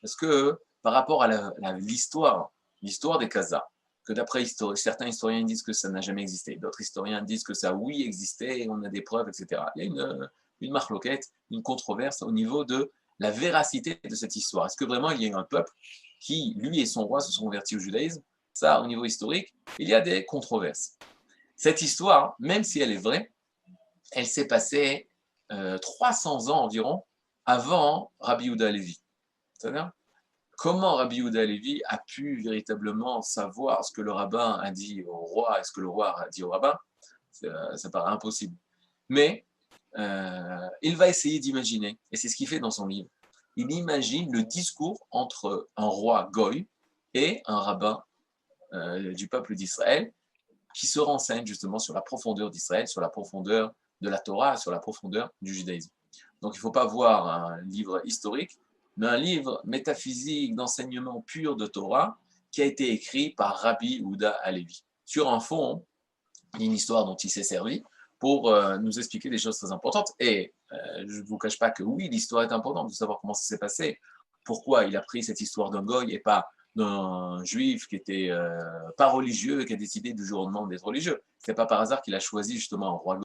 Parce que par rapport à l'histoire des Khazars, que d'après certains historiens disent que ça n'a jamais existé, d'autres historiens disent que ça, oui, existait, et on a des preuves, etc. Il y a une marloquette, une controverse au niveau de la véracité de cette histoire. Est-ce que vraiment il y a eu un peuple qui, lui et son roi, se sont convertis au judaïsme? Ça, au niveau historique, il y a des controverses. Cette histoire, même si elle est vraie, elle s'est passée 300 ans environ avant Rabbi Yehuda Halevi. C'est-à-dire, comment Rabbi Yehuda Halevi a pu véritablement savoir ce que le rabbin a dit au roi et ce que le roi a dit au rabbin? Ça paraît impossible. Mais il va essayer d'imaginer, et c'est ce qu'il fait dans son livre. Il imagine le discours entre un roi goy et un rabbin du peuple d'Israël qui se renseigne justement sur la profondeur d'Israël, sur la profondeur de la Torah, sur la profondeur du judaïsme. Donc il ne faut pas voir un livre historique, mais un livre métaphysique d'enseignement pur de Torah qui a été écrit par Rabbi Yehuda Halevi, sur un fond, une histoire dont il s'est servi pour nous expliquer des choses très importantes. Et je ne vous cache pas que oui, l'histoire est importante de savoir comment ça s'est passé, pourquoi il a pris cette histoire d'un goy et pas d'un juif qui était pas religieux et qui a décidé du jour au lendemain d'être religieux. C'est pas par hasard qu'il a choisi justement un roi